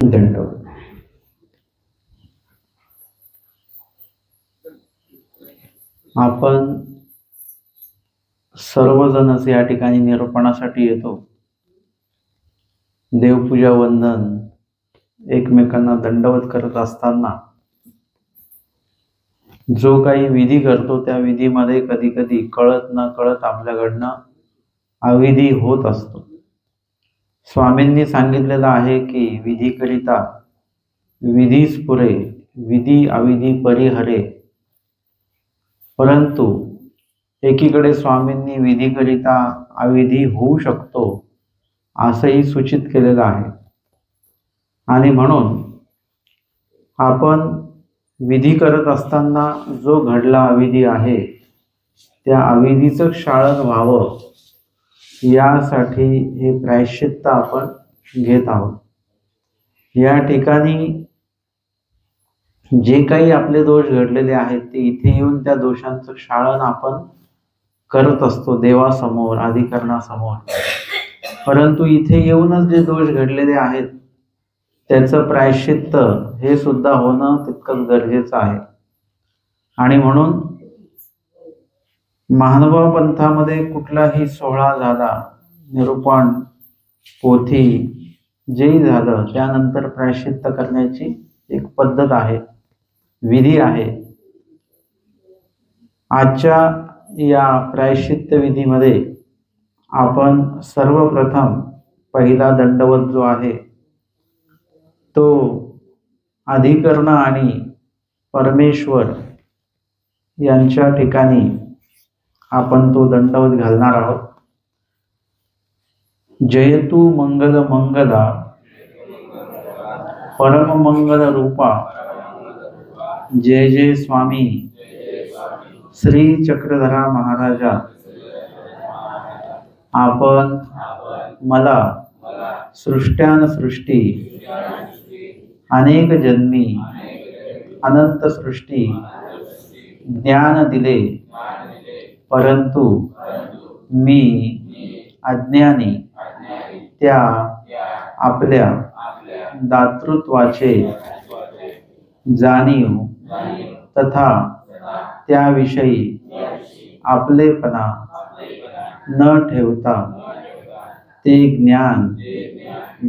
दंडवत. आपण सर्वजणच या ठिकाणी निरूपणासाठी येतो. देवपूजा वंदन एकमेकांना दंडवत करत असताना जो काही विधी करतो त्या विधीमध्ये कधी कधी कळत न कळत आपल्याकडनं अविधी होत असतो. स्वामींनी सांगितलेलं आहे की विधीकरिता विधीस पुरे, विधी अविधी परिहरे. परंतु एकीकडे स्वामींनी विधीकरिता अविधी होऊ शकतो असंही सूचित केलेलं आहे. आणि म्हणून आपण विधी करत असताना जो घडला अविधी आहे त्या अविधीचं क्षालन व्हावं यासाठी हे प्रायश्चित्त आपण घेत आहोत. या ठिकाणी जे काही आपले दोष घडलेले आहेत ते इथे येऊन त्या दोषांचं क्षालन आपण करत असतो देवासमोर, अधिकरणासमोर. परंतु इथे येऊनच जे दोष घडलेले आहेत त्याचं प्रायश्चित्त हे सुद्धा होणं तितकंच गरजेचं आहे. आणि म्हणून महानुभाव पंथामध्ये कुठलाही सोहळा झाला, निरूपण, पोथी जेही झालं, त्यानंतर प्रायश्चित्त करण्याची एक पद्धत आहे, विधी आहे. आजच्या या प्रायश्चित्त विधीमध्ये आपण सर्वप्रथम पहिला दंडवत जो आहे तो अधिकरण आणि परमेश्वर यांच्या ठिकाणी आपण तो दंडवत घालणार आहोत. जयतु मंगल मंगला परम मंगल रूपा, जय जय स्वामी श्री चक्रधरा महाराजा. आपण मला सृष्टी अनेक जन्मी अनंत सृष्टी ज्ञान दिले, परंतु मी अज्ञानी त्या आपल्या दातृत्वाचे जाणीव तथा त्याविषयी आपलेपणा न ठेवता ते ज्ञान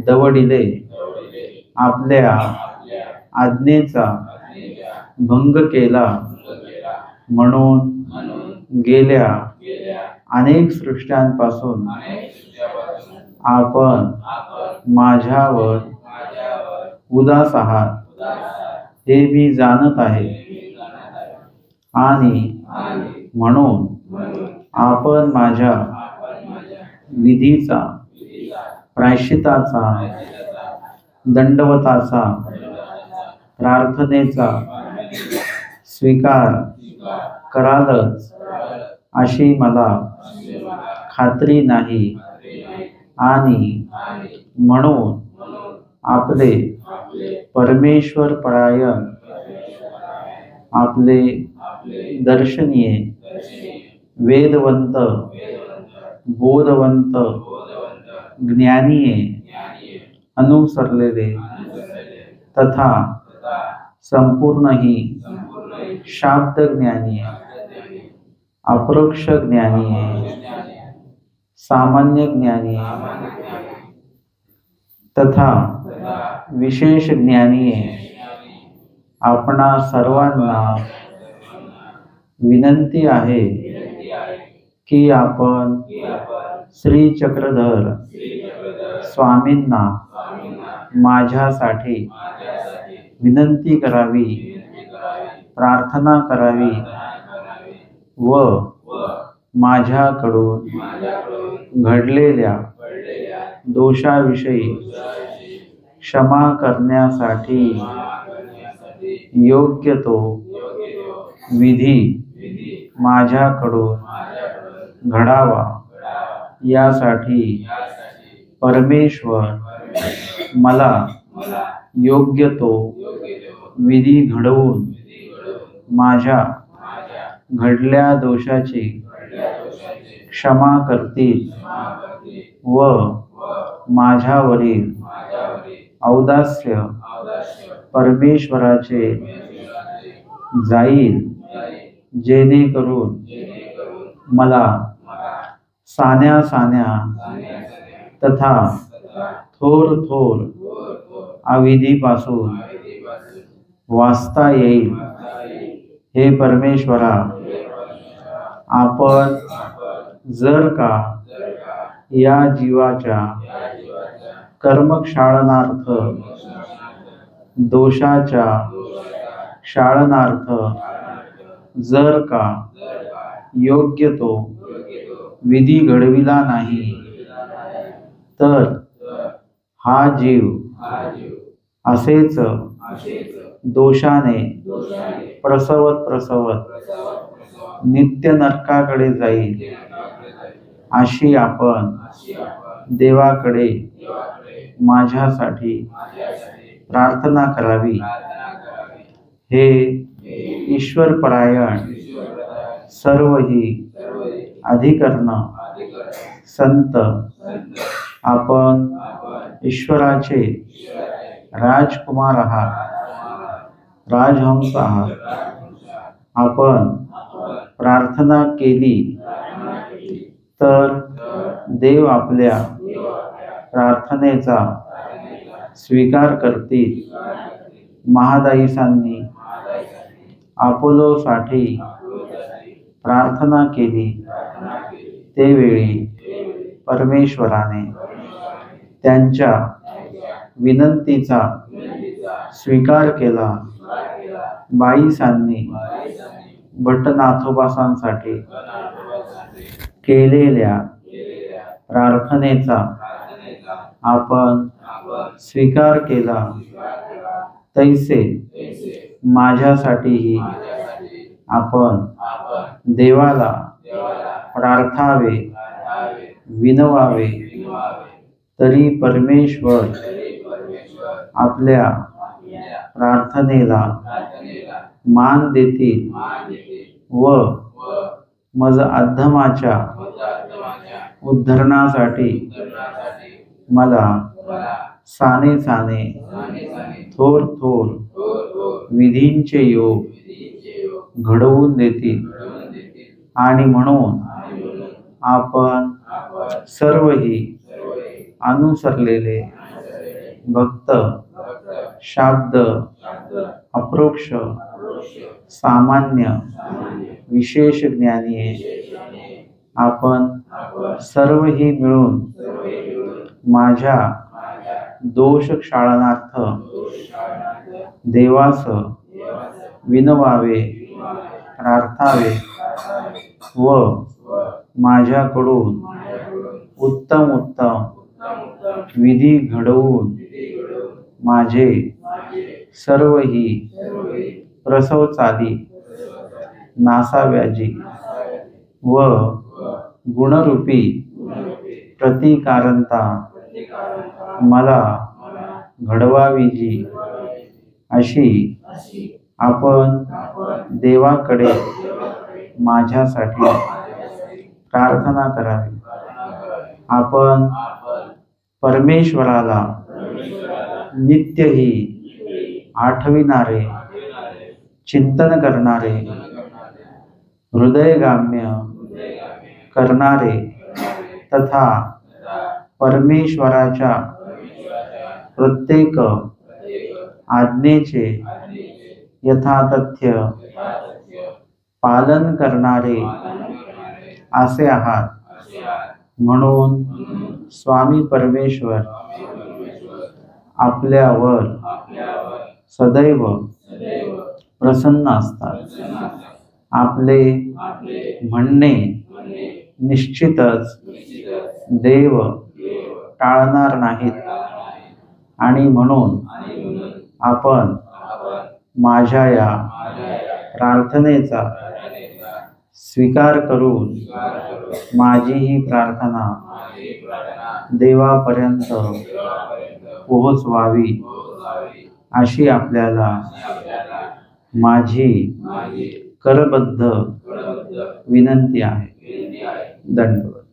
दवडिले, आपल्या आज्ञेचा भंग केला. म्हणून गेल्या अनेक सृष्ट्यांपासून आपण माझ्यावर उदास आहात हे मी जाणत आहे. आणि म्हणून आपण माझ्या विधीचा, प्रायश्चिताचा, दंडवताचा, प्रार्थनेचा स्वीकार करालच अशी मला खात्री नाही. आणि म्हणून आपले परमेश्वर परायण, आपले दर्शनीय, वेदवंत, बोधवंत, ज्ञानीय, अनुसरलेले तथा संपूर्ण ही शाब्द ज्ञानीय, अपरोक्ष ज्ञानीय, सामान्य ज्ञानीय तथा विशेष ज्ञानीय आपणा सर्वांना विनंती आहे की आपण श्री चक्रधर स्वामींना माझ्यासाठी विनंती करावी, प्रार्थना करावी व माझ्याकडून घडलेल्या दोषाविषयी क्षमा करण्यासाठी योग्य तो विधी माझ्याकडून घडावा. यासाठी परमेश्वर मला योग्य तो विधी घडवून माझ्या घडल्या दोषाची क्षमा करतील व माझ्यावरील औदास्य परमेश्वराचे जाईल, जेणेकरून मला सान्या सान्या तथा थोर थोर अविधीपासून वाचता येईल. हे परमेश्वरा, आपण जर का या जीवाच्या कर्मक्षालनार्थ, दोषाच्या क्षालनार्थ जर का योग्य तो विधी घडविला नाही, तर हा जीव असेच दोषाने प्रसवत नित्य नरकाकडे जाईल. अशी आपण देवाकडे माझ्यासाठी प्रार्थना करावी. हे ईश्वरपरायण सर्वही अधिकरण संत, आपण ईश्वराचे राजकुमार आहात, राजहंस आहात. आपण प्रार्थना केली तर देव आपल्या प्रार्थनेचा स्वीकार करतील. महादाईसांनी अपोलोसाठी प्रार्थना केली, त्यावेळी परमेश्वराने त्यांच्या विनंतीचा स्वीकार केला. बाईसांनी भट्टनाथोबासांसाठी केलेल्या प्रार्थनेचा आपण स्वीकार केला, तैसे माझ्यासाठीही आपण देवाला प्रार्थावे, विनवावे. तरी परमेश्वर आपल्या प्रार्थनेला मान देतील व मज अधमाच्या उद्धरणासाठी मला साने साने थोर थोर विधींचे योग घडवून देतील. आणि म्हणून आपण सर्वही अनुसरलेले भक्त, शाब्द, अप्रोक्ष, सामान्य, विशेष ज्ञानीय, आपण सर्वही मिळून माझ्या दोष क्षालनार्थ देवास विनवावे, प्रार्थावे व माझ्याकडून उत्तम उत्तम विधी घडवून माझे सर्वही प्रसव चाली नासाव्याजी व गुणरूपी प्रतिकारंता मला घडवावीजी. अशी आपण देवाकडे माझ्यासाठी प्रार्थना करावी. आपण परमेश्वराला नित्यही आठविणारे, चिंतन करणारे, हृदयगाम्य करणारे तथा परमेश्वराच्या प्रत्येक आज्ञेचे यथातथ्य पालन करणारे असे आहात. म्हणून स्वामी परमेश्वर आपल्यावर सदैव प्रसन्न असतात. आपले म्हणणे निश्चितच देव टाळणार नाहीत. आणि म्हणून आपण माझ्या या प्रार्थनेचा स्वीकार करून माझी ही प्रार्थना देवापर्यंत पोहोचवावी, अशी आपल्याला माझी करबद्ध विनंती आहे. दंडवत.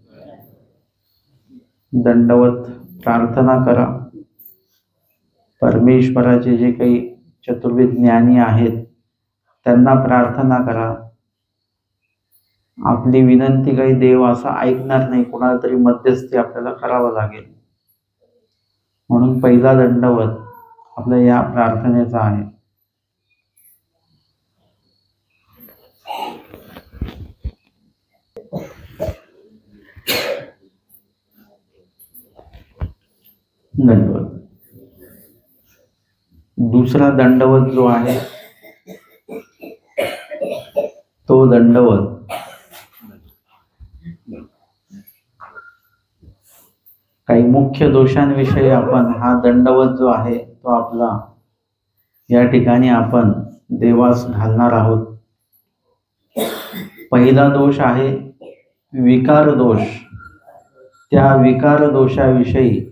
दंडवत प्रार्थना करा. परमेश्वराचे जे काही चतुर्विध ज्ञानी आहेत त्यांना प्रार्थना करा. आपली विनंती काही देव असं ऐकणार नाही, कोणाला तरी मध्यस्थी आपल्याला करावं लागेल. म्हणून पहिला दंडवत आपल्या या प्रार्थनेचा आहे. दंडवत. दुसरा दंडवत जो आहे तो दंडवत काही मुख्य दोषांविषयी आपण हा दंडवत जो आहे तो आपला या ठिकाणी आपण देवास घालणार आहोत. पहिला दोष आहे विकार दोष. त्या विकार दोषाविषयी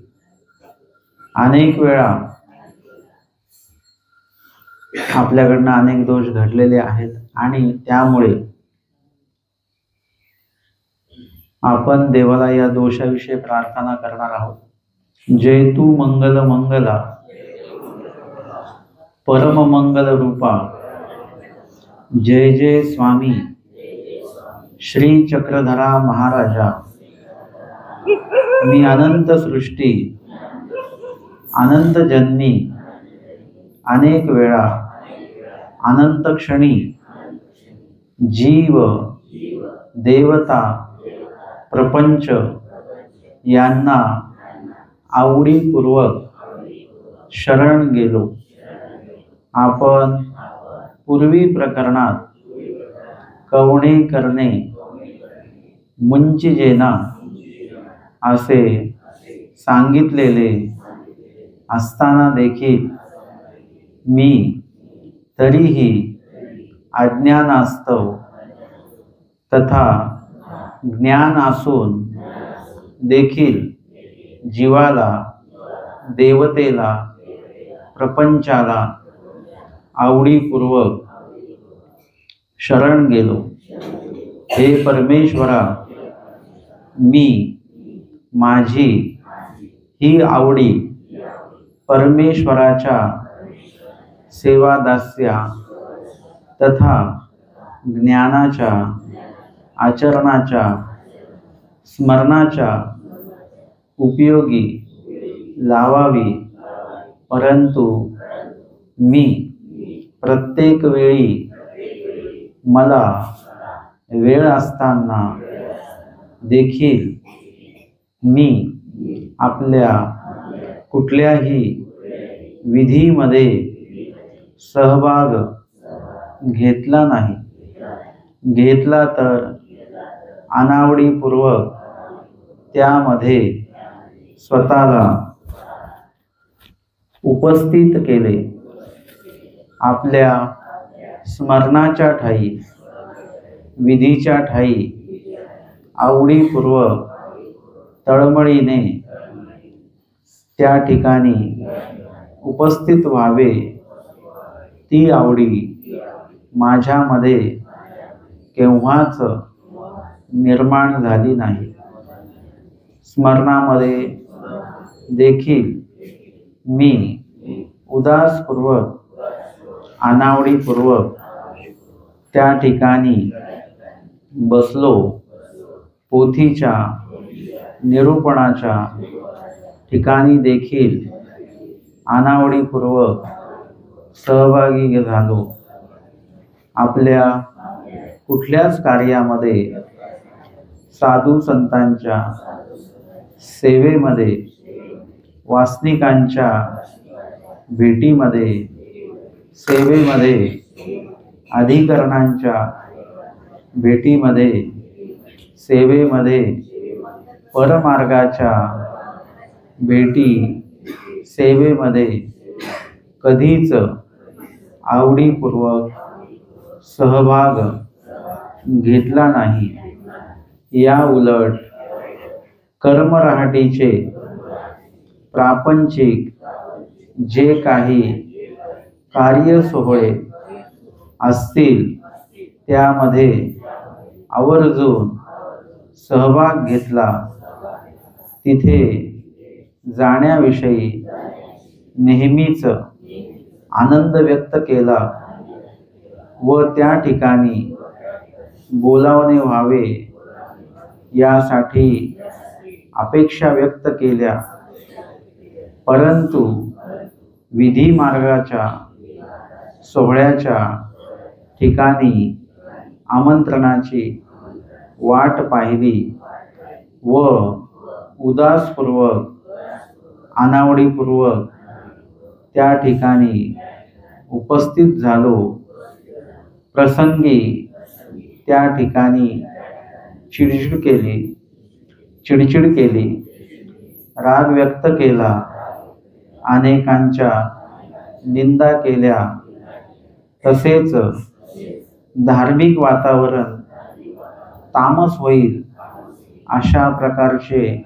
अनेक वेळा आपल्याकडनं अनेक दोष घडलेले आहेत आणि त्यामुळे आपण देवाला या दोषाविषयी प्रार्थना करणार आहोत. जय तू मंगल मंगला परम मंगल रूपा, जय जय स्वामी श्री चक्रधरा महाराजा. मी अनंत सृष्टी अनंत जन्मी अनेक वेळा अनंत क्षणी जीव देवता प्रपंच यांना आवडीपूर्वक शरण गेलो. आपण पूर्वी प्रकरणात कवणे करणे मुंचिजेना असे सांगितलेले असताना देखील मी तरीही अज्ञानास्तव तथा ज्ञान असून देखील जीवाला देवतेला प्रपंचाला आवडीपूर्वक शरण गेलो. हे परमेश्वरा, मी माझी ही आवडी परमेश्वराच्या सेवादास्या तथा ज्ञानाच्या आचरणाच्या स्मरणाच्या उपयोगी लावावी, परंतु मी प्रत्येक वेळी मला वेळ असताना देखील मी आपल्या कुठल्याही विधीमध्ये सहभाग घेतला नाही. घेतला तर अनावडीपूर्वक त्यामध्ये स्वतःला उपस्थित केले. आपल्या स्मरणाच्या ठाई विधीच्या ठाई आवडीपूर्वक तळमळीने त्या ठिकाणी उपस्थित व्हावे, ती आवडी माझ्यामध्ये केव्हाच निर्माण झाली नाही. स्मरणामध्ये देखील मी उदासपूर्वक अनावडीपूर्वक त्या ठिकाणी बसलो. पोथीच्या निरूपणाच्या ठिकाणी देखील अनावडीपूर्वक सहभागी झालो. आपल्या कुठल्याच कार्यामध्ये साधू संतांच्या सेवेमध्ये, वासनिकांच्या भेटीमध्ये, सेवेमध्ये, अधिकरणांच्या भेटीमध्ये, सेवेमध्ये, परमार्गाच्या भेटी सेवेमध्ये कधीच आवडीपूर्वक सहभाग घेतला नाही. या उलट कर्मराहाटीचे प्रापंचिक जे काही कार्यसोहळे असतील त्यामध्ये आवर्जून सहभाग घेतला. तिथे जाण्याविषयी नेहमीच आनंद व्यक्त केला व त्या ठिकाणी बोलावणे व्हावे यासाठी अपेक्षा व्यक्त केल्या, परंतु विधी मार्गाच्या सोहळ्याच्या ठिकाणी आमंत्रणाची वाट पाहिली व उदासपूर्वक अनावडीपूर्वक त्या ठिकाणी उपस्थित झालो. प्रसंगी त्या ठिकाणी चिडचिड केली, राग व्यक्त केला, अनेकांच्या निंदा केल्या, तसेच धार्मिक वातावरण तामस होईल अशा प्रकारचे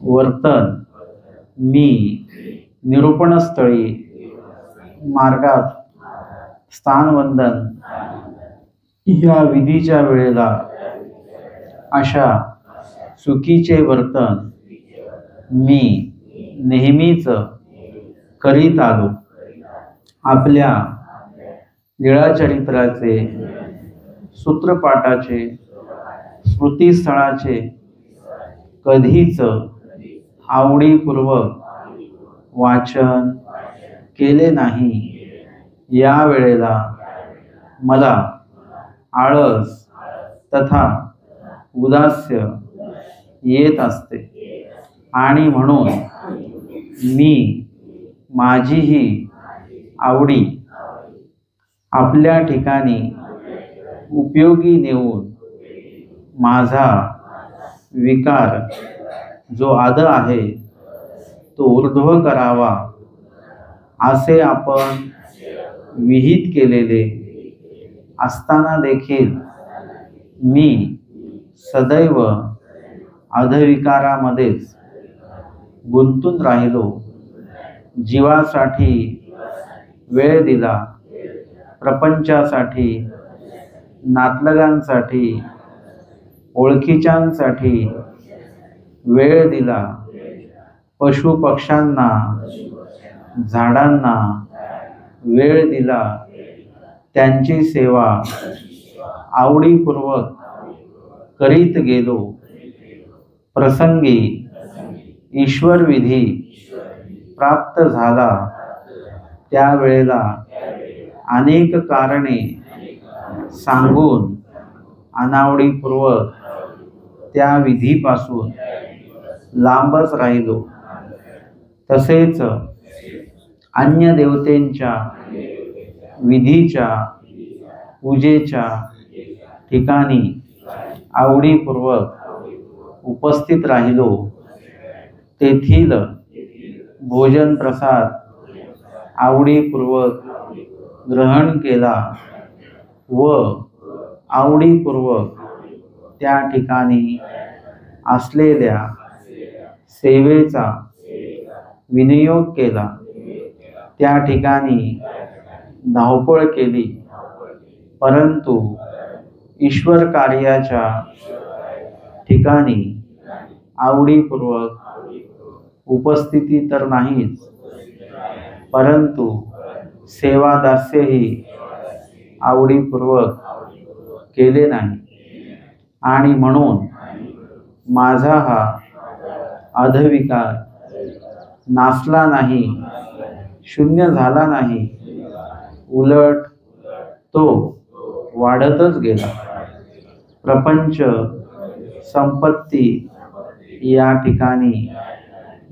वर्तन मी निरूपणस्थळी, मार्गात, स्थानवंदन या विधीच्या वेळेला अशा चुकीचे वर्तन मी नेहमीच करीत आलो. आपल्या लीळाचरित्राचे, सूत्रपाठाचे, स्मृतिस्थळाचे कधीच आवडीपूर्वक वाचन केले नाही. या वेळेला मला आळस तथा उदास्य येत असते आणि म्हणून मी माझीही आवडी आपल्या ठिकाणी उपयोगी नेऊन माझा विकार जो आद आहे तो ऊर्ध्व करावा असे आपण विहित केलेले असताना देखील मी सदैव अधविकारामध्येच गुंतून राहिलो. जीवासाठी वेळ दिला, प्रपंचासाठी, नातलगांसाठी, ओळखीच्यांसाठी वेळ दिला, पशुपक्ष्यांना, झाडांना वेळ दिला, त्यांची सेवा आवडीपूर्वक करीत गेलो. प्रसंगी ईश्वर विधी प्राप्त झाला त्यावेळेला अनेक कारणे सांगून अनावडीपूर्वक त्या विधीपासून लांबच राहिलो. तसेच अन्य देवतेंच्या विधीच्या पूजेच्या ठिकाणी आवडीपूर्वक उपस्थित राहिलो. तेथील भोजन प्रसाद आवडीपूर्वक ग्रहण केला व आवडीपूर्वक त्या ठिकाणी असलेल्या सेवेचा विनियोग केला. त्या ठिकाणी धावपळ केली, परंतु ईश्वर कार्याच्या ठिकाणी आवडीपूर्वक उपस्थिती तर नाहीच, परंतु सेवादास्यही आवडीपूर्वक केले नाही. आणि म्हणून माझा हा अधविकार नासला नाही, शून्य झाला नाही, उलट तो वाढतच गेला. प्रपंच, संपत्ती या ठिकाणी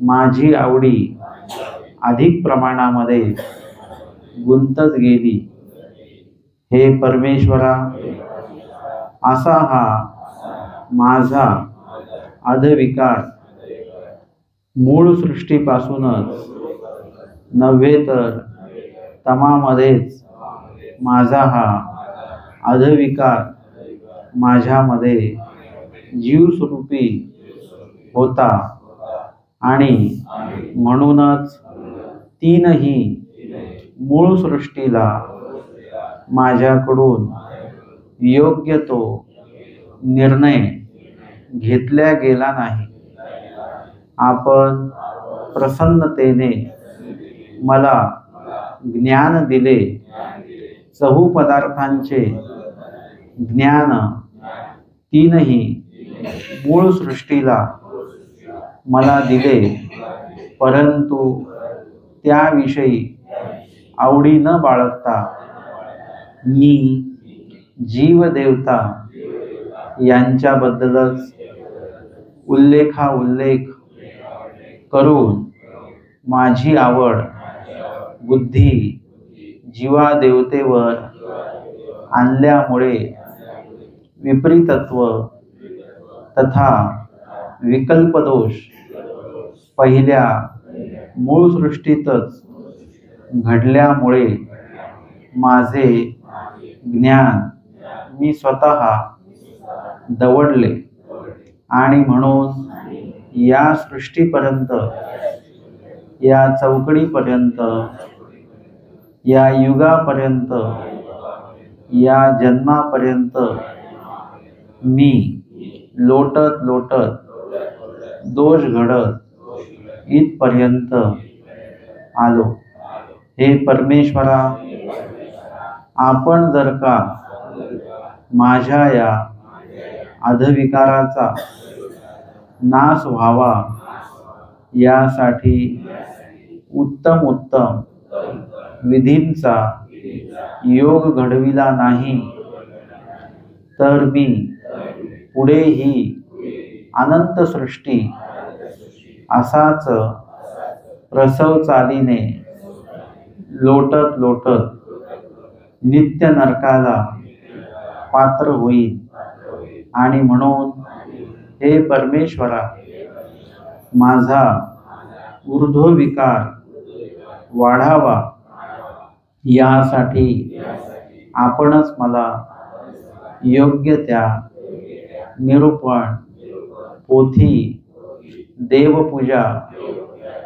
माझी आवडी अधिक प्रमाणामध्ये गुंतत गेली. हे परमेश्वरा, असा हा माझा अधविकार मूळ सृष्टीपासूनच नव्हे तर तमामध्येच माझा हा अधविकार माझ्यामध्ये जीवस्वरूपी होता आणि म्हणूनच तीनही मूळ सृष्टीला माझ्याकडून योग्य तो निर्णय घेतला गेला नाही. आपण प्रसन्नतेने मला ज्ञान दिले, चहू पदार्थांचे ज्ञान तीनही मूळ सृष्टीला मला दिले, परंतु त्याविषयी आवडी न बाळगता मी जीवदेवता यांच्याबद्दलच उल्लेख करून माझी आवड बुद्धी जीवादेवतेवर आणल्यामुळे विपरीतत्व तथा विकल्पदोष पहिल्या मूळ सृष्टीतच घडल्यामुळे माझे ज्ञान मी स्वतः दवडले आणि म्हणून या सृष्टीपर्यंत, या चौकडीपर्यंत, या युगापर्यंत, या जन्मापर्यंत मी लोटत दोष घडत इथपर्यंत आलो. हे परमेश्वरा, आपण जर का माझ्या या अधविकाराचा नाश व्हावा यासाठी उत्तम विधींचा योग घडविला नाही, तर मी पुढे ही अनंत सृष्टी असाच प्रसव चालीने लोटत नित्य नरकाला पात्र होईल. आणि म्हणून हे परमेश्वरा, माझा ऊर्ध्व विकार वाढावा यासाठी आपणच मला योग्य त्या निरूपण, पोथी, देवपूजा,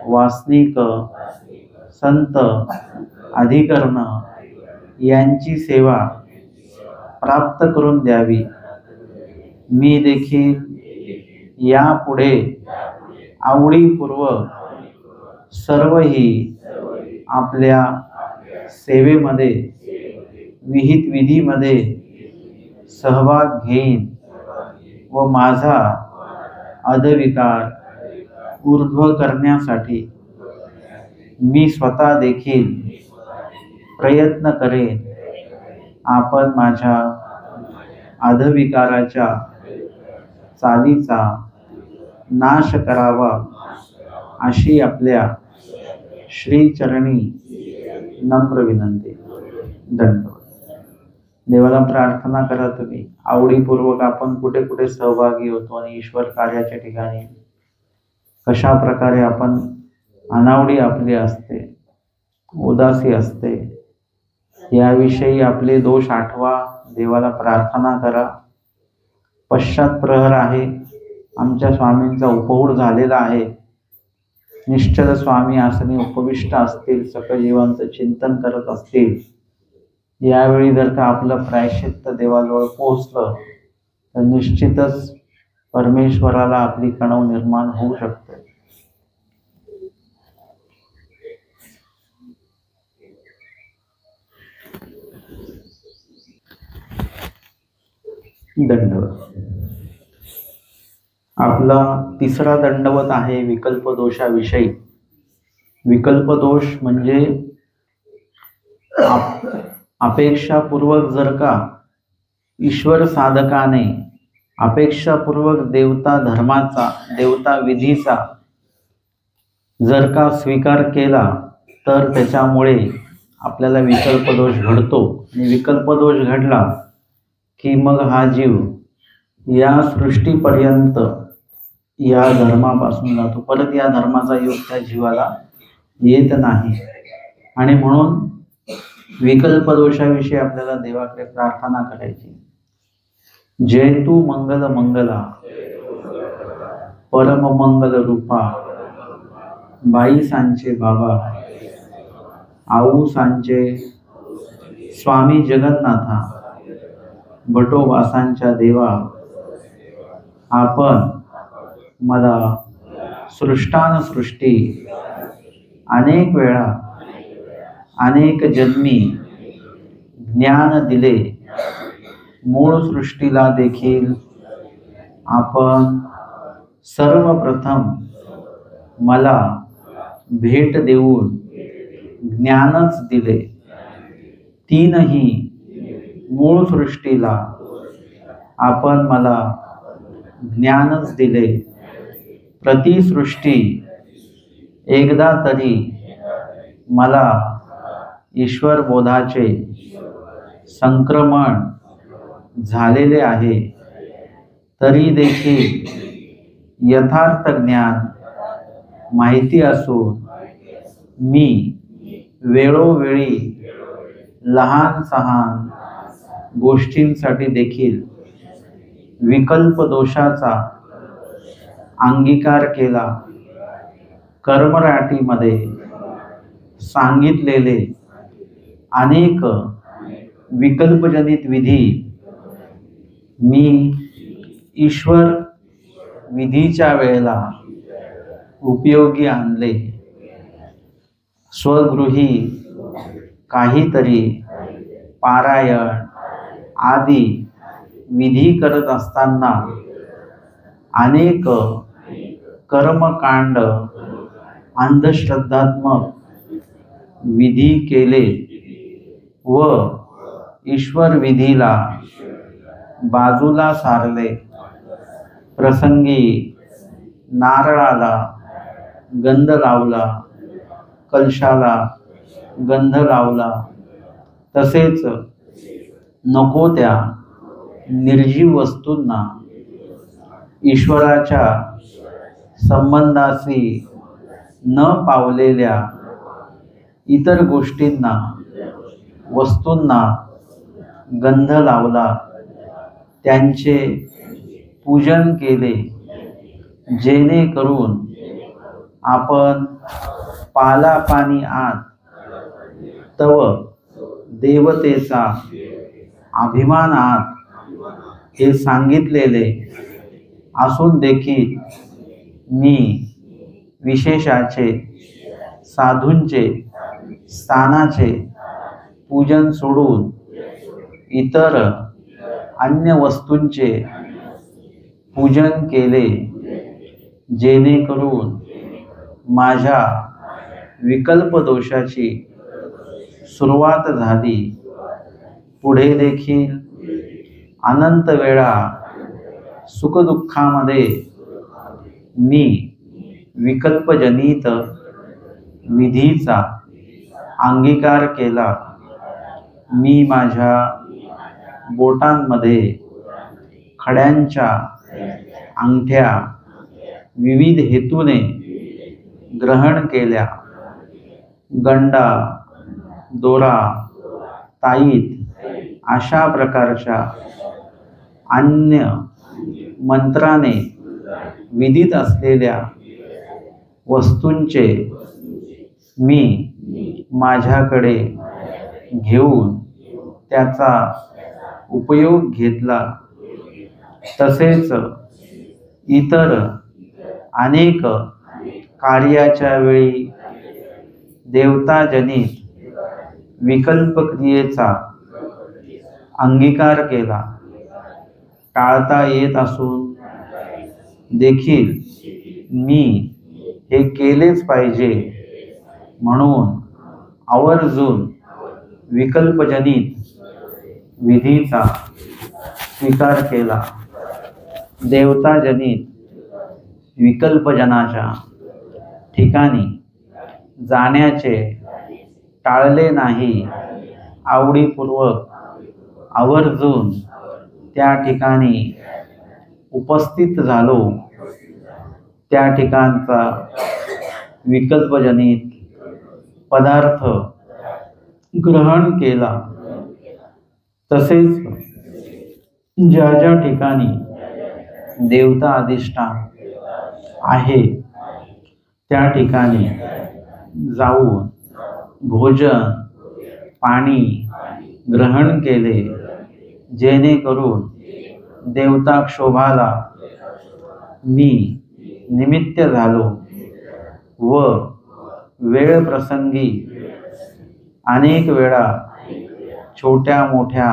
वासनिक, संत, अधिकरण यांची सेवा प्राप्त करून द्यावी. मी देखील यापुढे आवडीपूर्वक सर्वही आपल्या सेवेमध्ये, विहित विधीमध्ये सहभाग घेईन व माझा अधविकार ऊर्ध्व करण्यासाठी मी स्वतः देखील प्रयत्न करेन. आपण माझ्या अधविकाराच्या चालीचा नाश करावा अशी आपल्या श्रीचरणी नम्र विनंती. दंडवत. देवाला प्रार्थना करा तुम्ही. आवडीपूर्वक आपण कुठे कुठे सहभागी होतो आणि ईश्वर कार्याच्या ठिकाणी कशा प्रकारे आपण अनावडी आपली असते, उदासी असते, याविषयी आपले दोष आठवा, देवाला प्रार्थना करा. पश्चात प्रहर आहे, आमच्या स्वामींचा उपहूड झालेला आहे. निश्चल स्वामी आसनी उपविष्ट असतील, सकळ जीवांचं चिंतन करत असतील. यावेळी जर का आपलं प्रायश्चित्त देवाजवळ पोहोचलं तर निश्चितच परमेश्वराला आपली कणव निर्माण होऊ शकते. दंडवत. आपला तिसरा दंडवत आहे विकल्प दोषाविषयी. विकल्प दोष म्हणजे अपेक्षापूर्वक जर का ईश्वर साधकाने अपेक्षापूर्वक देवता धर्माचा, देवता विधीचा जर का स्वीकार केला तर त्याच्यामुळे आपल्याला विकल्प दोष घडतो. आणि विकल्प दोष घडला की मग हा जीव या सृष्टीपर्यंत या धर्मापासून जातो. परत या धर्माचा योग त्या जीवाला येत नाही. आणि म्हणून विकल्प दोषाविषयी आपल्याला देवाकडे प्रार्थना करायची. जय तू मंगल मंगला परम मंगल रूपा, बाई सांचे बाबा, आऊ सांचे स्वामी जगन्नाथा, भटोबासांच्या देवा, आपण मला सृष्टान सृष्टी अनेक वेळा अनेक जन्मी ज्ञान दिले, मूळ सृष्टीला देखील आपण सर्वप्रथम मला भेट देऊन ज्ञानच दिले. तीनही मूळ सृष्टीला आपण मला ज्ञानच दिले. प्रतिसृष्टी एकदा तरी मला ईश्वर बोधाचे संक्रमण झालेले आहे. तरी देखील यथार्थ ज्ञान माहिती असून मी वेळोवेळी लहान सहान गोष्टींसाठी देखील विकल्प दोषाचा अंगीकार केला. कर्मराटीमध्ये सांगितलेले अनेक विकल्पजनित विधी मी ईश्वर विधीच्या वेळेला उपयोगी आणले. स्वगृही काहीतरी पारायण आदी विधी करत असताना अनेक कर्मकांड अंधश्रद्धात्मक विधी केले व ईश्वर विधीला बाजूला सारले. प्रसंगी नारळाला गंध लावला, कलशाला गंध लावला, तसेच नको त्या निर्जीव वस्तूंना ईश्वराच्या संबंधाशी न पावलेल्या इतर गोष्टींना वस्तूंना गंध लावला, त्यांचे पूजन केले, जेणेकरून आपण पालापानी आत तव देवतेचा अभिमान आत हे सांगितलेले असून देखील मी विशेषाचे साधूंचे स्थानाचे पूजन सोडून इतर अन्य वस्तूंचे पूजन केले, जेणेकरून माझ्या विकल्प दोषाची सुरुवात झाली. पुढे देखील अनंत वेळा सुखदुःखामध्ये मी विकल्पजनित विधीचा अंगीकार केला. मी माझ्या बोटांमध्ये खड्यांच्या अंगठ्या विविध हेतूने ग्रहण केल्या. गंडा, दोरा, ताईत अशा प्रकारच्या अन्य मंत्राने विदित असलेल्या वस्तूंचे मी माझ्याकडे घेऊन त्याचा उपयोग घेतला. तसेच इतर अनेक कार्याच्या वेळी देवताजनित विकल्प क्रियेचा अंगीकार केला. टाळता येत असून देखील मी हे केलेच पाहिजे म्हणून आवर्जून विकल्पजनित विधीचा स्वीकार केला. देवताजनित विकल्पजनाच्या ठिकाणी जाण्याचे टाळले नाही. आवडीपूर्वक आवर्जून त्या ठिकाणी उपस्थित झालो. त्या ठिकाणचा विकल्पजनित पदार्थ ग्रहण केला. तसेच ज्या ज्या ठिकाणी देवता अधिष्ठान आहे त्या ठिकाणी जाऊन भोजन पाणी ग्रहण केले, जेणेकरून देवताक्षोभाला मी निमित्त झालो व वेळ प्रसंगी अनेक वेळा छोट्या मोठ्या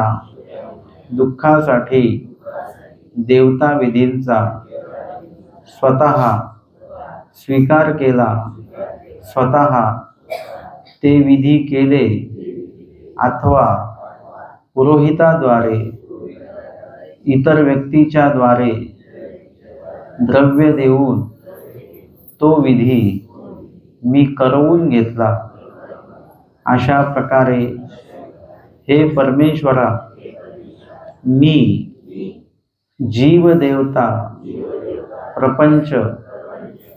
दुःखासाठी देवता विधींचा स्वतः स्वीकार केला, स्वतः ते विधी केले अथवा पुरोहिताद्वारे इतर व्यक्तीच्या द्वारे द्रव्य देऊन तो विधी मी करवून घेतला। अशा प्रकारे हे परमेश्वरा, मी जीव देवता प्रपंच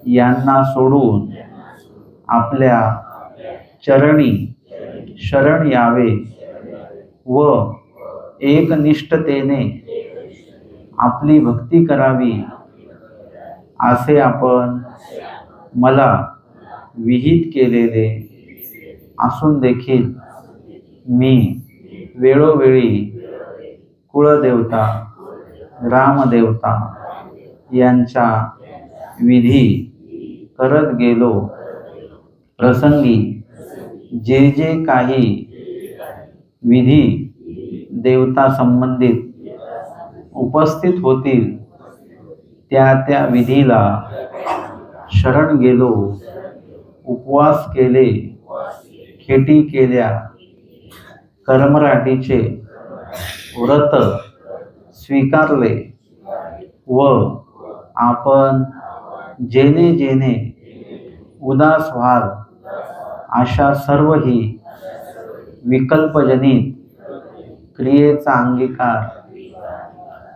यांना सोडून आपल्या चरणी शरण यावे व एकनिष्ठतेने आपली भक्ती करावी असे आपण मला विहित केलेले असून देखील मी वेळोवेळी कुळदेवता रामदेवता यांचा विधी करत गेलो। प्रसंगी जे जे काही विधी देवता संबंधित उपस्थित होतील त्या त्या विधीला शरण गेलो, उपवास केले, खेटी केल्या, कर्मराटीचे व्रत स्वीकारले व आपण जेणे जेणे उदास व्हाल अशा सर्व ही विकल्पजनित क्रियेचा अंगीकार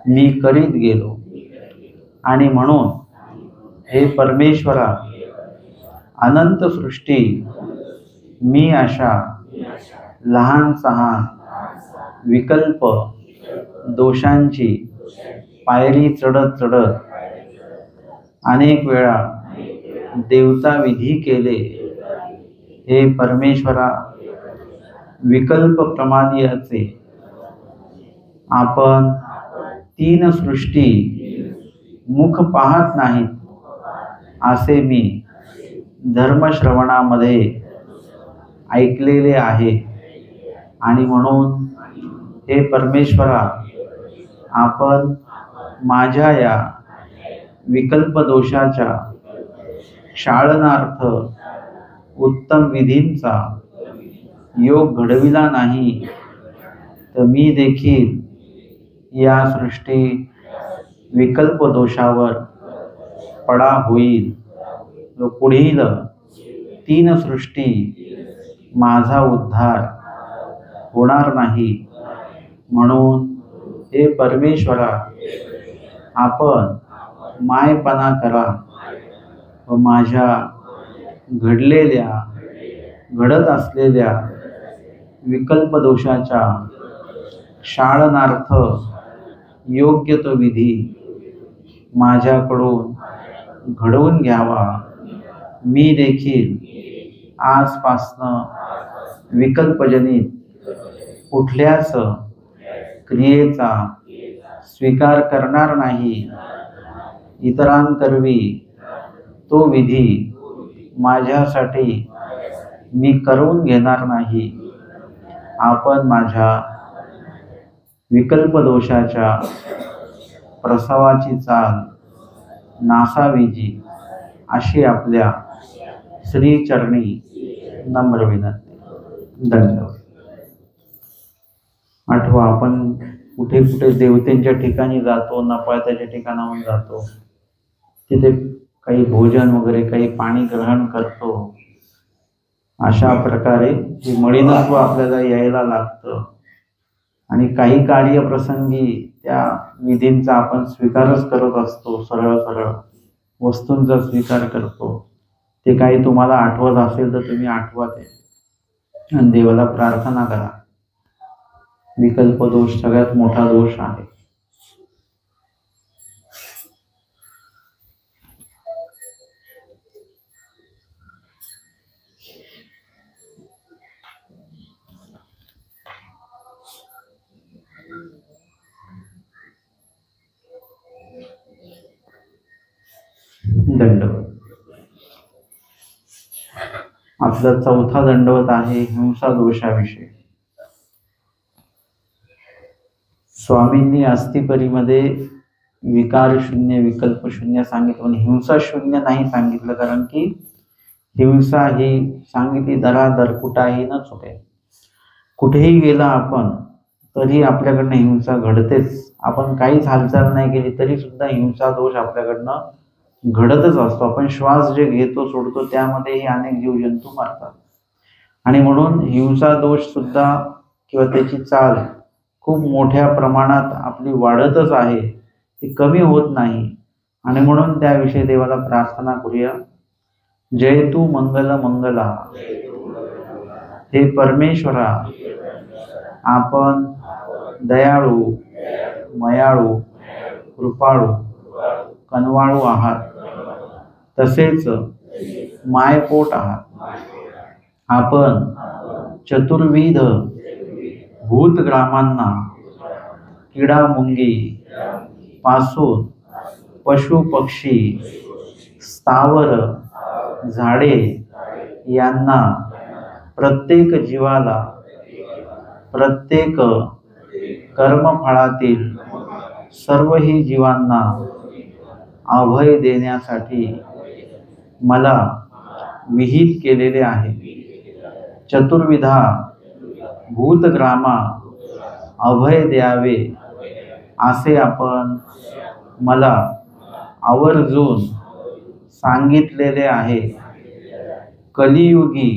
मी करीत गेलो। आणि म्हणून हे परमेश्वरा, अनंत सृष्टी मी अशा लहान सहान विकल्प दोषांची पायरी चढत चढत अनेक वेळा देवता विधी केले। हे परमेश्वरा, विकल्प प्रमादियाचे आपण तीन सृष्टी मुख पाहत नाहीत असे मी धर्मश्रवणामध्ये ऐकलेले आहे। आणि म्हणून हे परमेश्वरा, आपण माझ्या या विकल्प दोषाच्या क्षालनार्थ उत्तम विधींचा योग घडविला नाही तर मी देखील या सृष्टी विकल्प दोषावर पडा होईल व पुढील तीन सृष्टी माझा उद्धार होणार नाही। म्हणून हे परमेश्वरा, आपण मायपणा करा व माझ्या घडलेल्या घडत असलेल्या विकल्प दोषाच्या क्षालनार्थ योग्य तो विधी माझ्याकडून घडवून घ्यावा। मी देखील आजपासनं विकल्पजनित कुठल्याच क्रियेचा स्वीकार करणार नाही। इतरांकरवी तो विधी माझ्यासाठी मी करवून घेणार नाही। आपण माझ्या विकल्प दोषाच्या प्रसवाची चाल नासावीजी अशी आपल्या श्रीचरणी नम्र विनंती। धन्यवाद। आठवा, आपण कुठे कुठे देवतेंच्या ठिकाणी जातो, नपाळत्याच्या ठिकाणाहून जातो, तिथे काही भोजन वगैरे काही पाणी ग्रहण करतो। अशा प्रकारे जे मळीनत्व आपल्याला यायला लागतं आणि काही कार्यप्रसंगी त्या विधींचा आपण स्वीकारच करत असतो, सरळ सरळ वस्तूंचा स्वीकार करतो। ते काही तुम्हाला आठवत असेल तर तुम्ही आठवा ते आणि देवाला प्रार्थना करा। विकल्प दोष सगळ्यात मोठा दोष आहे। दंडवत। आपला चौथा दंडवत आहे हिंसा दोषाविषयी. स्वामींनी अस्थिपरीमध्ये विकार शून्य विकल्प शून्य सांगितलं पण हिंसा शून्य नाही सांगितलं, कारण की हिंसा ही सांगितली दरादर कुठाही न चुके. कुठेही गेला आपण तरी आपल्याकडनं हिंसा घडतेच. आपण काहीच हालचाल नाही केली तरी सुद्धा हिंसा दोष आपल्याकडनं घडतच असतो. आपण श्वास जे घेतो सोडतो त्यामध्येही अनेक जीवजंतू मरतात. आणि म्हणून हिंसा दोष सुद्धा किंवा त्याची चाल खूप मोठ्या प्रमाणात आपली वाढतच आहे, ती कमी होत नाही. आणि म्हणून त्याविषयी देवाला प्रार्थना करूया. जय तू मंगल मंगला, हे परमेश्वरा आपण दयाळू मयाळू कृपाळू कनवाळू आहात, तसेच मायपोट आहात. आपण चतुर्विध भूतग्रामांना किडा मुंगी पासून पशु पक्षी स्थावर झाडे यांना प्रत्येक जीवाला प्रत्येक कर्मफळातील सर्वही जीवांना अभय देण्यासाठी मला विहित केलेले आहे. चतुर्विधा भूतग्रामा अभय द्यावे असे आपण मला आवर्जून सांगितलेले आहे. कलियुगी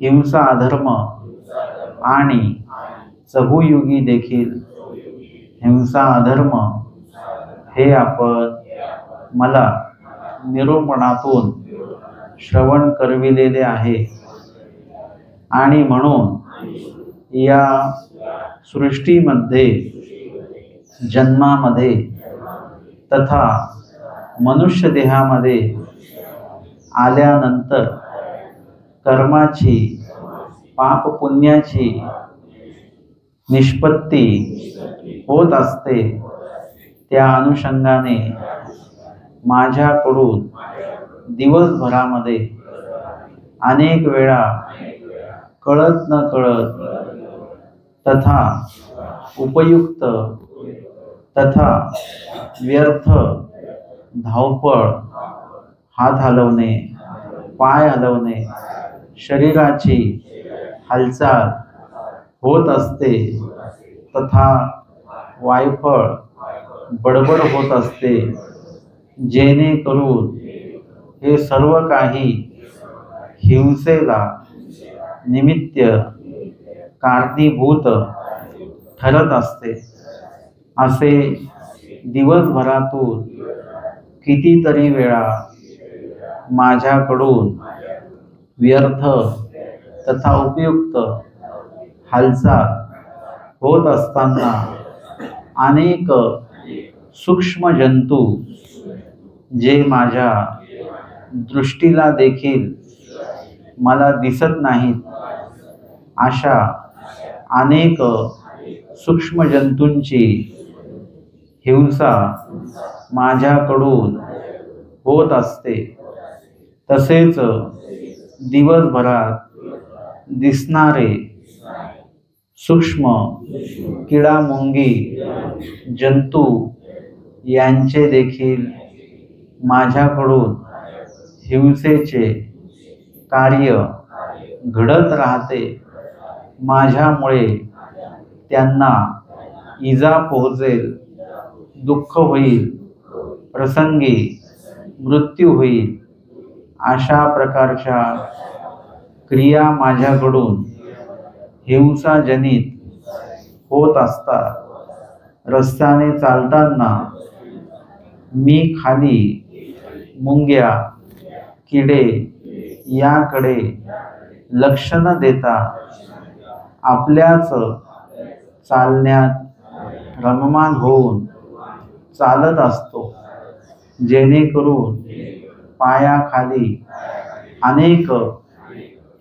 हिंसा अधर्म आणि चहुयुगी देखील हिंसा अधर्म हे आपण मला निरूपणातून श्रवण करविलेले आहे. आणि म्हणून या सृष्टीमध्ये जन्मामध्ये तथा मनुष्य देहामध्ये आल्यानंतर कर्माची पाप पुण्याची निष्पत्ती होत असते. त्या अनुषंगाने माझ्याकडून दिवसभरामध्ये अनेक वेळा कळत न कळत तथा उपयुक्त तथा व्यर्थ धावपळ, हात हलवणे, पाय हलवणे, शरीराची हालचाल होत असते तथा वायफळ बडबड होत असते, जेणेकरून हे सर्व काही हिंसेला निमित्त कारणीभूत ठरत असते. असे दिवसभरातून कितीतरी वेळा माझ्याकडून व्यर्थ तथा उपयुक्त हालचाल होत असताना अनेक सूक्ष्म जंतू जे माझ्या दृष्टीला देखील मला दिसत नाहीत, अशा अनेक सूक्ष्म जंतूंची हिंसा माझ्याकडून होत असते. तसेच दिवसभरात दिसणारे सूक्ष्म किडामुंगी जंतू यांचे देखील माझ्याकडून हिंसेचे कार्य घडत राहते. माझ्यामुळे त्यांना इजा पोहोचेल, दुःख होईल, प्रसंगी मृत्यू होईल, अशा प्रकारच्या क्रिया माझ्याकडून हिंसाजनित होत असतात. रस्त्याने चालताना मी खाली मुंग्या किडे याकडे लक्ष न देता आपल्याच चालण्यात रममान होऊन चालत असतो, जेणेकरून पायाखाली अनेक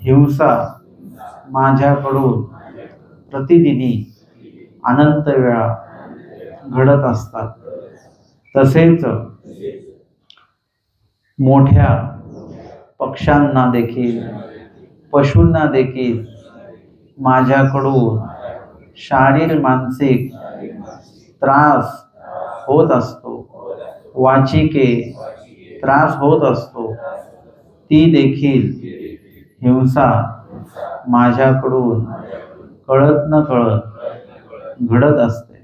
हिंसा माझ्याकडून प्रतिदिनी अनंत वेळा घडत असतात. तसेच मोठ्या पक्ष्यांना देखील पशूंना देखील माझ्याकडून शारीरिक मानसिक त्रास होत असतो, वाचिके त्रास होत असतो, ती देखील हिंसा माझ्याकडून कळत न कळत घडत असते.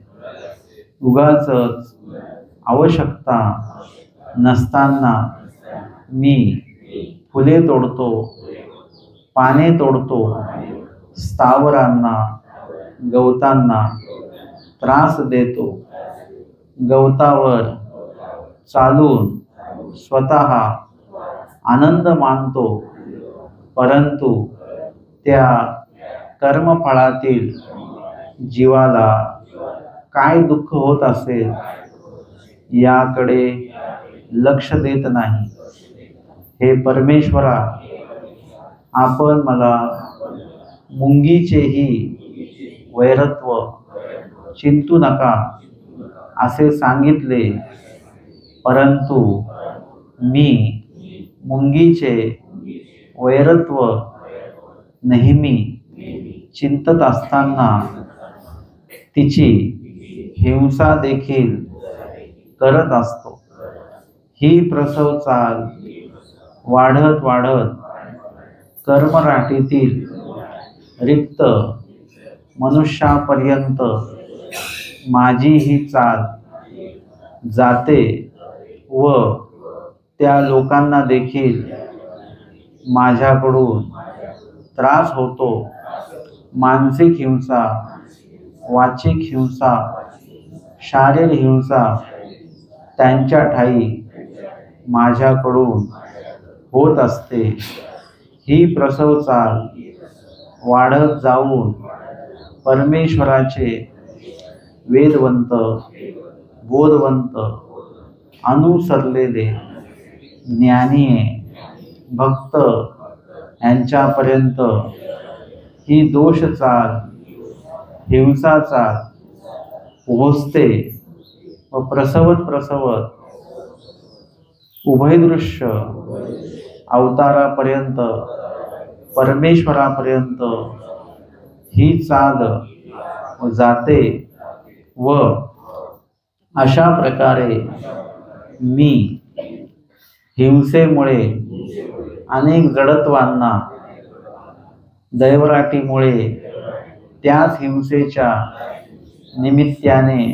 उगाचच आवश्यकता नसताना मी फुले तोडतो, पाने तोडतो, स्थावरांना गवतांना त्रास देतो, गवतावर चालून स्वतः आनंद मानतो, परंतु त्या कर्मफळातील जीवाला काय दुःख होत असेल याकडे लक्ष देत नाही. हे परमेश्वरा, आपण मला मुंगीचेही वैरत्व चिंतू नका असे सांगितले, परंतु मी मुंगीचे वैरत्व नेहमी चिंतत असताना तिची हिंसा देखील करत असतो. ही प्रसव चाल वाढत वाढत कर्मराटीतील रिक्त मनुष्यापर्यंत माझी ही चाल जाते व त्या लोकांना देखील माझ्याकडून त्रास होतो. मानसिक हिंसा, वाचिक हिंसा, शारीरिक हिंसा त्यांच्या ठायी माझ्याकडून होत असते. ही प्रसव चाल वाढत जाऊन परमेश्वराचे वेदवंत, बोधवंत, अनुसरलेले ज्ञानीय भक्त यांच्यापर्यंत ही दोष चाल, हिंसा चाल पोहोचते व प्रसवत प्रसवत उभयदृश्य अवतारापर्यंत, परमेश्वरापर्यंत ही चाल जाते व अशा प्रकारे मी हिंसेमुळे अनेक जडत्वांना, दैवराटीमुळे त्याच हिंसेच्या निमित्ताने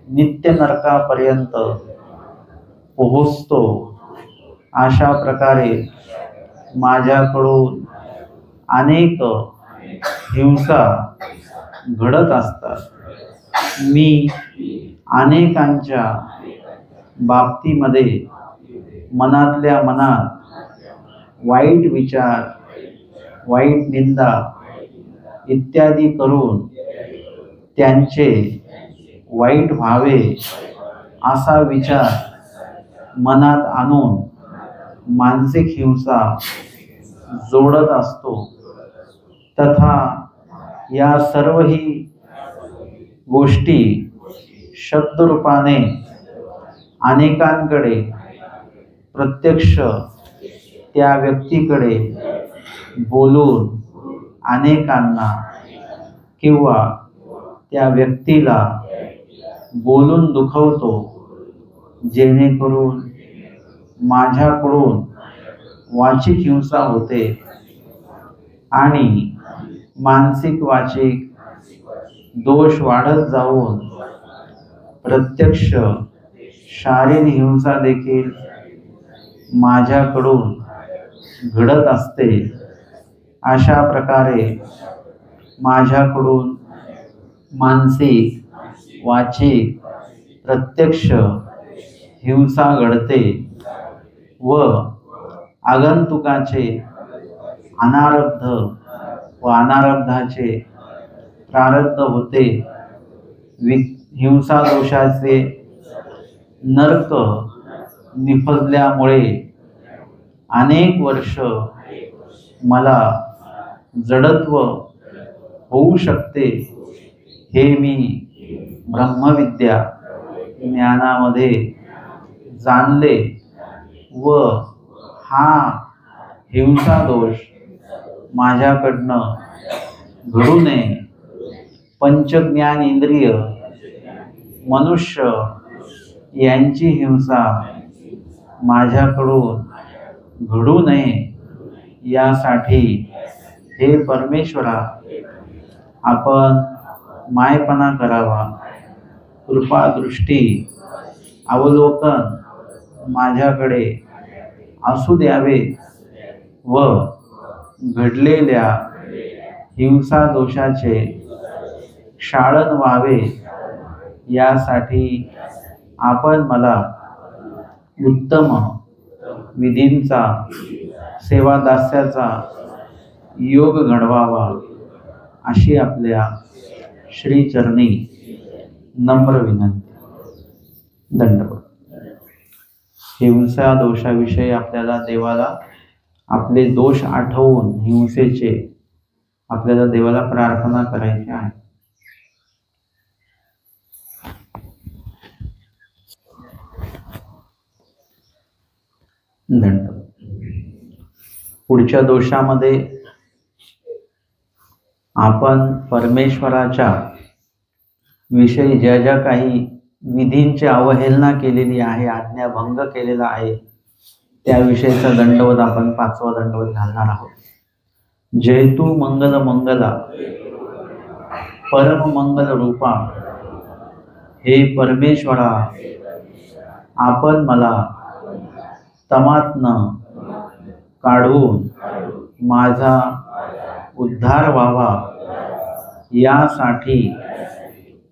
नित्य नरकापर्यंत पोहोचतो. अशा प्रकारे माझ्याकडून अनेक हिंसा घडत असतात. मी अनेकांच्या बाबतीमध्ये मनातल्या मनात वाईट विचार, वाईट निंदा इत्यादी करून त्यांचे वाईट व्हावे असा विचार मनात आणून मानसिक हिंसा जोडत असतो. तथा या सर्वही गोष्टी शब्दरूपाने अनेकांकडे, प्रत्यक्ष त्या व्यक्तीकडे बोलून अनेकांना किंवा त्या व्यक्तीला बोलून दुखवतो, जेणेकरून माझ्याकडून वाचिक हिंसा होते आणि मानसिक वाचिक दोष वाढत जाऊन प्रत्यक्ष शारीरिक हिंसा देखील माझ्याकडून घडत असते. अशा प्रकारे माझ्याकडून मानसिक, वाचिक, प्रत्यक्ष हिंसा घडते व आगंतुकाचे अनारब्ध व अनारब्धाचे प्रारब्ध होते. हिंसा दोषाचे नरक निफजल्यामुळे अनेक वर्ष मला जडत्व होऊ शकते. हे मी ब्रह्मविद्या ज्ञानामध्ये जाणले व हा हिंसा दोष माझ्याकडनं घडू नये. पंचज्ञान इंद्रिय मनुष्य यांची हिंसा माझ्याकडून घडू नये यासाठी हे परमेश्वरा आपण मायपणा करावा. कृपा दृष्टी अवलोकन माझ्याकडे असू द्यावे व घडलेल्या हिंसा दोषाचे क्षालन व्हावे यासाठी आपण मला उत्तम विधींचा सेवादास्याचा योग घडवावा अशी आपल्या श्रीचरणी नम्र विनंती. दंडवत. हिंसा दोषाविषयी आपल्याला देवाला आपले दोष आठवून हिंसेचे आपल्याला देवाला प्रार्थना करायची आहे. दंडवत. पुढच्या दोषामध्ये आपण परमेश्वराच्या विषयी ज्या ज्या काही विधींची अवहेलना केलेली आहे, आज्ञाभंग केलेला आहे, त्याविषयीचा दंडवत आपण 5वा दंडवत घालणार आहोत. जयतु मंगल मंगला परम मंगल रूपा. हे परमेश्वरा आपण मला तमातनं काढून माझा उद्धार व्हावा यासाठी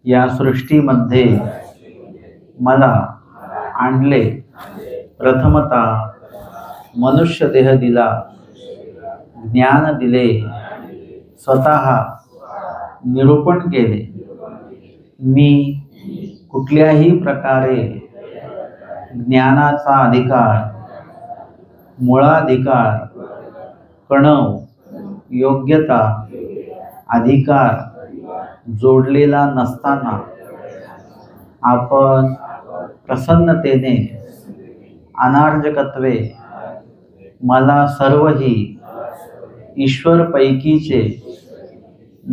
या सृष्टीमध्ये मला आणले. प्रथमतः मनुष्य देह दिला, ज्ञान दिले, स्वतः निरूपण केले. मी कुठल्याही प्रकारे ज्ञानाचा अधिकार, मूळाधिकार, कणव, योग्यता, अधिकार जोडलेला नसताना आपण प्रसन्नतेने अनार्जकत्वे मला सर्वही ईश्वरपैकीचे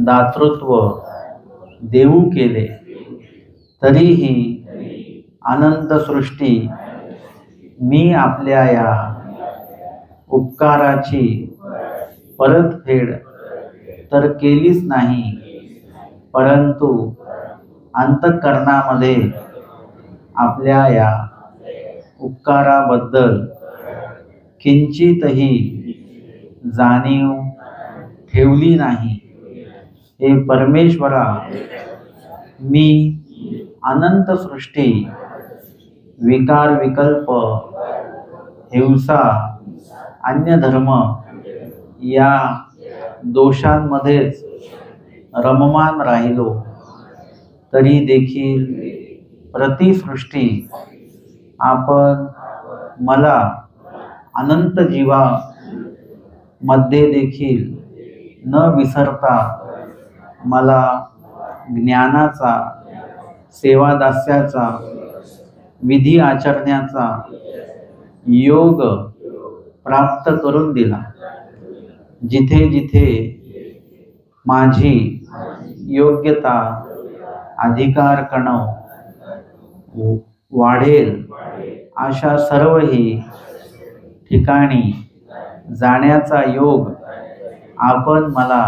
दातृत्व देऊ केले. तरीही अनंत सृष्टी मी आपल्या या उपकाराची परतफेड तर केलीच नाही, परंतु अंतःकरणामध्ये आपल्या या उपकाराबद्दल किंचितही जाणीव ठेवली नाही. हे परमेश्वरा, मी अनंत सृष्टी, विकार विकल्प, हिंसा, अन्य धर्म या दोषांमध्येच रममान राहिलो, तरी देखील प्रतिसृष्टी आपण मला अनंत जीवा मध्ये देखील न विसरता मला ज्ञानाचा, सेवादास्याचा, विधी आचरण्याचा योग प्राप्त करून दिला. जिथे जिथे माझी योग्यता, अधिकार कणव वाढेल अशा सर्वही ठिकाणी जाण्याचा योग आपण मला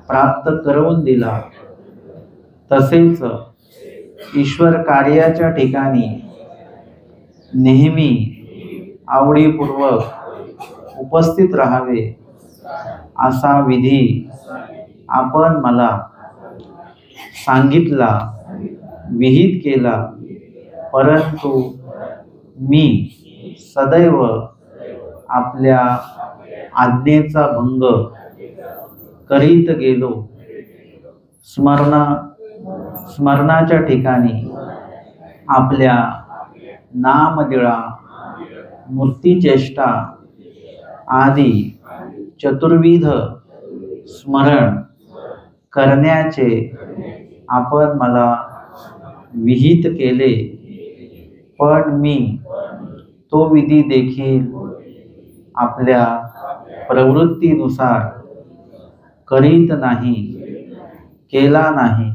प्राप्त करून दिला. तसेच ईश्वर कार्याच्या ठिकाणी नेहमी आवडीपूर्वक उपस्थित राहावे असा विधी आपण मला सांगितला, विहित केला. परंतु मी सदैव आपल्या आज्ञेचा भंग करीत गेलो. स्मरणाच्या ठिकाणी आपल्या नामलीळा, मूर्तिचेष्टा आदी चतुर्विध स्मरण करण्याचे आपण मला विहित केले, पण मी तो विधी देखील आपल्या प्रवृत्तीनुसार करीत नाही, केला नाही.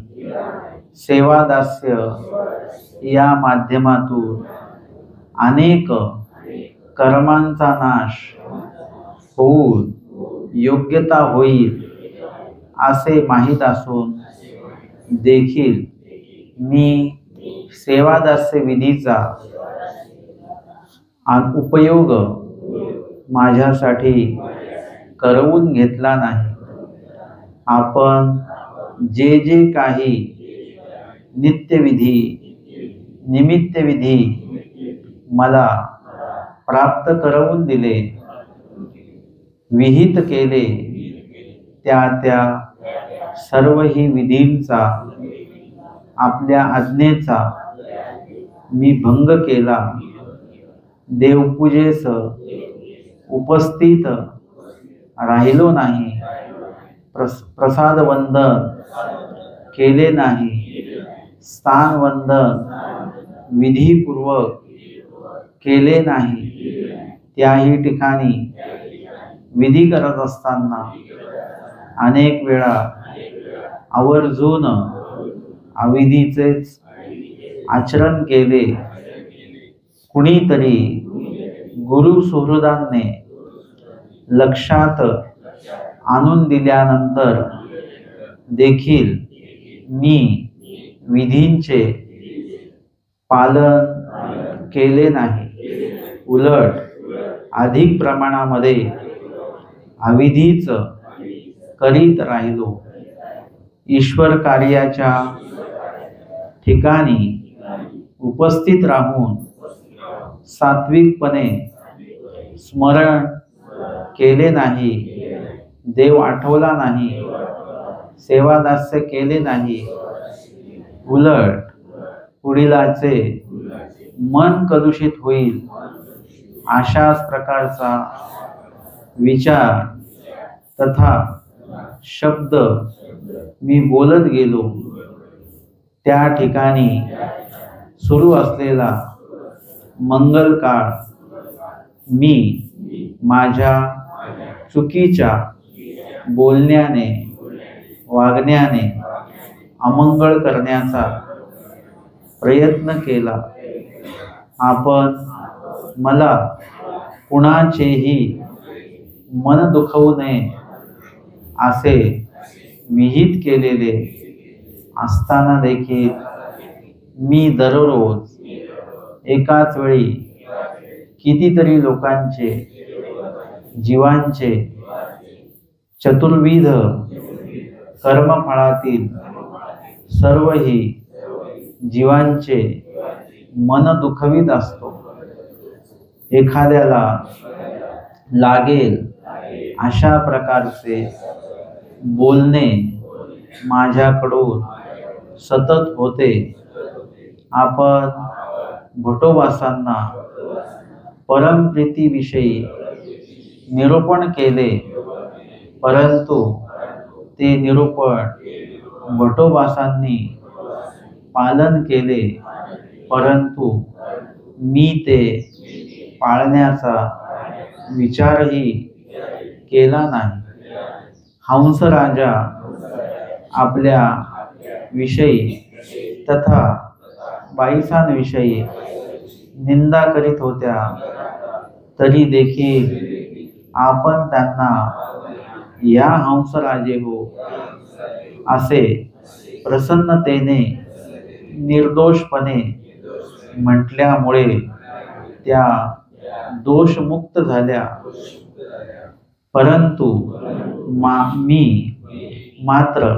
सेवादास्य या माध्यमातून अनेक कर्मांचा नाश होऊन योग्यता होईल असे माहीत असून देखील मी सेवादास्य विधीचा उपयोग माझ्यासाठी करवून घेतला नाही. आपण जे जे काही नित्यविधी निमित्तविधी मला प्राप्त करवून दिले, विहित केले, त्या सर्व ही विधींचा आपल्या आज्ञेचा मी भंग केला. देवपूजेस उपस्थित राहिलो नाही, प्रसाद वंदन केले नाही, स्थान वंदन विधीपूर्वक केले नाही. त्याही ठिकाणी विधी करत असताना अनेक वेळा आवर्जून अविधीचेच आचरण केले. कुणीतरी गुरु सुहृदांनी लक्षात आणून दिल्यानंतर देखील मी विधींचे पालन केले नाही. उलट अधिक प्रमाणामध्ये अविधीच करीत राहिलो. ईश्वर कार्याच्या ठिकाणी उपस्थित राहून सात्विकपणे स्मरण केले नाही, देव आठवला नाही, सेवादास्य केले नाही. उलट पुढीलाचे मन कलुषित होईल अशाच प्रकारचा विचार तथा शब्द मी बोलत गेलो. त्या ठिकाणी सुरू असलेला मंगल काळ मी माझ्या चुकीच्या बोलण्याने वागण्याने अमंगळ करण्याचा प्रयत्न केला. आपण मला कुणाचेही मन दुखवू नये असे विहित केलेले असताना देखील मी दररोज एकाच वेळी कितीतरी लोकांचे जीवांचे चतुर्विध कर्मफळातील सर्वही जीवांचे मन दुखवीत असतो. एखाद्याला लागेल अशा प्रकारचे बोलणे माझ्याकडून सतत होते. आपण भटोबासांना परमप्रीतीविषयी निरूपण केले, परंतु ते निरूपण भटोबासांनी पालन केले, परंतु मी ते पाळण्याचा विचारही केला नाही. हंसराजा आपल्या विषयी तथा बाईसांविषयी निंदा करीत होत्या, तरी देखील आपण त्यांना या हंसराजे हो असे प्रसन्नतेने निर्दोषपणे म्हटल्यामुळे त्या दोषमुक्त झाल्या. परंतु मी मात्र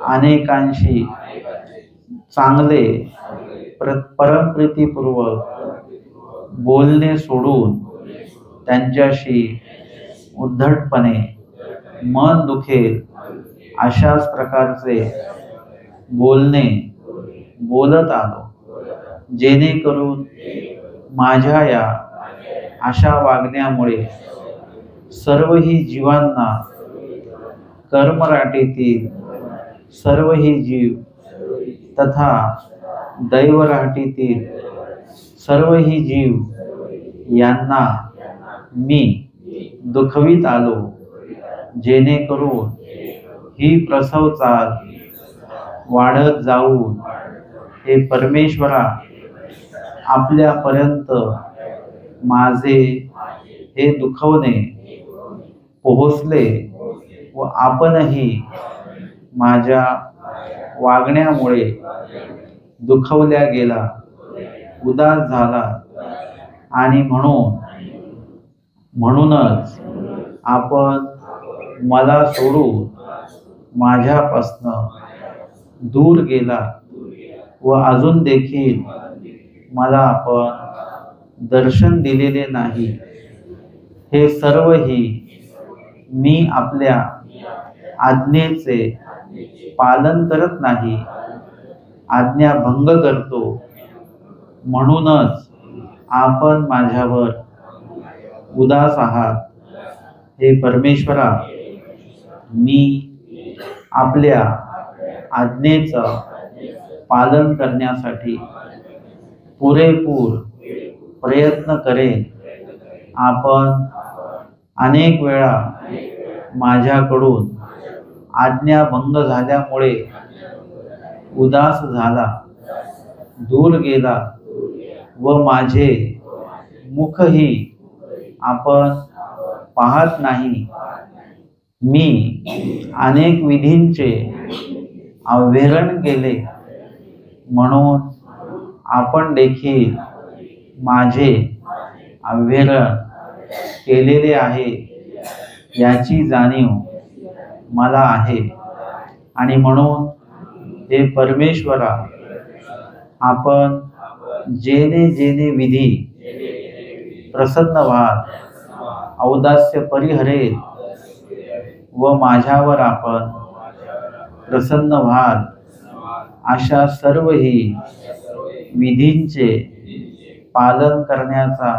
अनेकांशी चांगले परमप्रीतीपूर्वक बोलणे सोडून त्यांच्याशी उद्धटपणे मन दुखेल अशाच प्रकारचे बोलणे बोलत आलो, जेणेकरून माझ्या या अशा वागण्यामुळे सर्वही जीवांना कर्मराटेतील सर्वही जीव तथा दैवराटेतील सर्वही जीव यांना मी दुखवीत आलो, जेणेकरून ही प्रसव चाल वाढत जाऊन हे परमेश्वरा आपल्यापर्यंत माझे हे दुखवणे पोहोचले व आपणही माझ्या वागण्यामुळे दुखवल्या गेला, उदास झाला आणि म्हणूनच आपण मला सोडून माझ्यापासनं दूर गेला व अजून देखील मला आपण दर्शन दिलेले नाही। हे सर्वही मी आपल्या आज्ञेचे पालन करत नाही, आज्ञा भंग करतो, म्हणूनच आपण माझ्यावर उदास आहात। हे परमेश्वरा, मी आपल्या आज्ञेचं पालन करण्यासाठी पुरेपूर प्रयत्न करेन। आपण अनेक वेळा माझ्याकडून आज्ञाभंग झाल्यामुळे उदास झाला, दूर गेला व माझे मुखही आपण पाहत नाही। मी अनेक विधींचे अवहेलना केले, म्हणून आपण देखील माझे अवहेलना केलेले आहे याची जाणीव मला आहे। आणि म्हणून हे परमेश्वरा, आपण जेणे जेणे विधी प्रसन्न व्हाल, औदास्य परिहरेल व माझ्यावर आपण प्रसन्न व्हाल, अशा सर्वही विधींचे पालन करण्याचा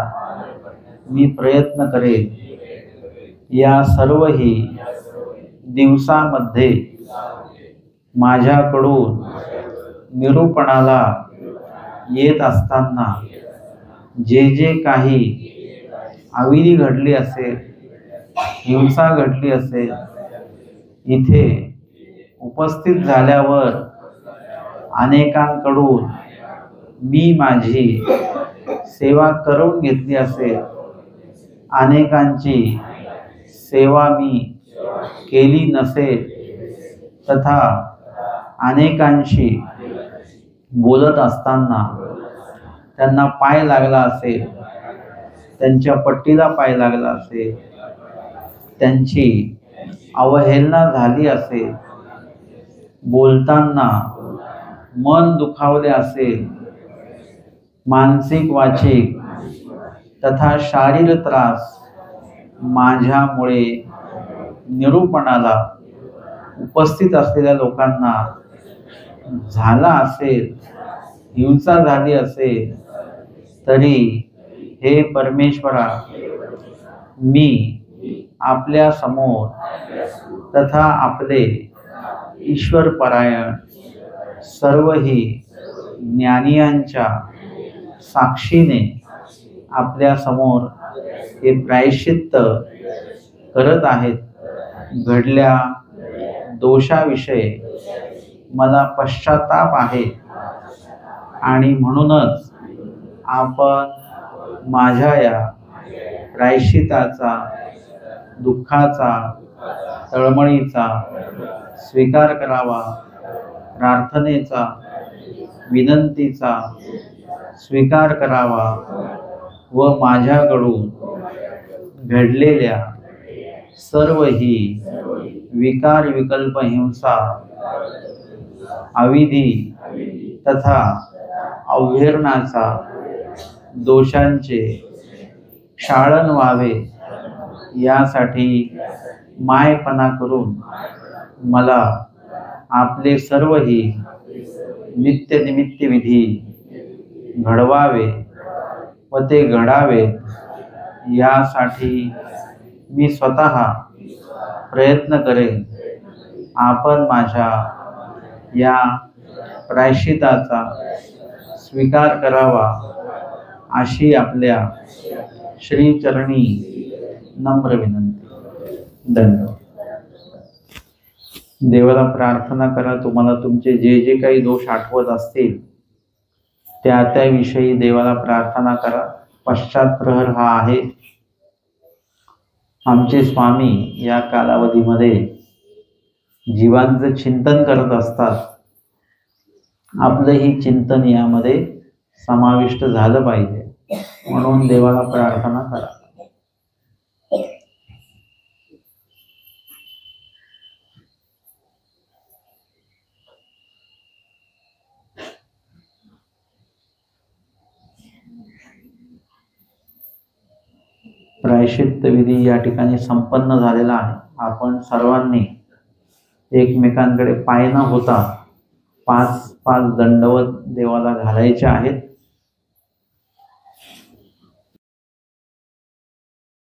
मी प्रयत्न करेन। या सर्वही दिवसामध्ये माझ्याकडून निरूपणाला येत असताना जे जे काही अविधी घडली असेल, हिंसा घडली असेल, इथे उपस्थित झाल्यावर अनेकांकडून मी माझी सेवा करून घेतली असेल, अनेकांची सेवा मी केली नसेल, तथा अनेकांशी बोलत असताना त्यांना पाय लागला असेल, त्यांच्या पट्टीला पाय लागला असेल, त्यांची अवहेलना झाली असेल, बोलताना मन दुखावले असेल, मानसिक वाचिक तथा शारीरिक त्रास माझ्यामुळे निरूपणाला उपस्थित असलेल्या लोकांना झाला असेल, हिंसा झाली असेल, तरी हे परमेश्वरा, मी आपल्या समोर तथा आपले ईश्वरपरायण सर्वही ज्ञानियांच्या साक्षीने आपल्या समोर हे प्रायश्चित्त करत आहेत। घडल्या दोषाविषयी मला पश्चाताप आहे आणि म्हणूनच आपण माझ्या या प्रायश्चिताचा, दुःखाचा, तळमळीचा स्वीकार करावा, प्रार्थनेचा, विनंतीचा स्वीकार करावा व माझ्याकडून घडलेल्या सर्वही विकार, विकल्प, हिंसा, अविधी तथा अवहेलनाचा दोषांचे क्षालन व्हावे यासाठी मायपणा करून मला आपले सर्वही नित्य निमित्त विधी घडवावे व ते घडावे यासाठी मी स्वतः प्रयत्न करेन। आपण माझ्या या प्रायश्चिताचा स्वीकार करावा अशी आपल्या श्रीचरणी नम्र विनंती। धन्यवाद। देवाला प्रार्थना करा. तुम्हाला तुमचे जे जे काही दोष आठवत असतील त्याविषयी देवाला प्रार्थना करा. पश्चात प्रहर हा आहे. आमचे स्वामी या कालावधीमध्ये जीवांचं चिंतन करत असतात. आपलंही चिंतन यामध्ये समाविष्ट झालं पाहिजे, म्हणून देवाला प्रार्थना करा. प्रायश्चित्त विधी या ठिकाणी संपन्न झालेला आहे. आपण सर्वांनी एकमेकांकडे पाय न होता 5 दंडवत देवाला घालायचे आहेत.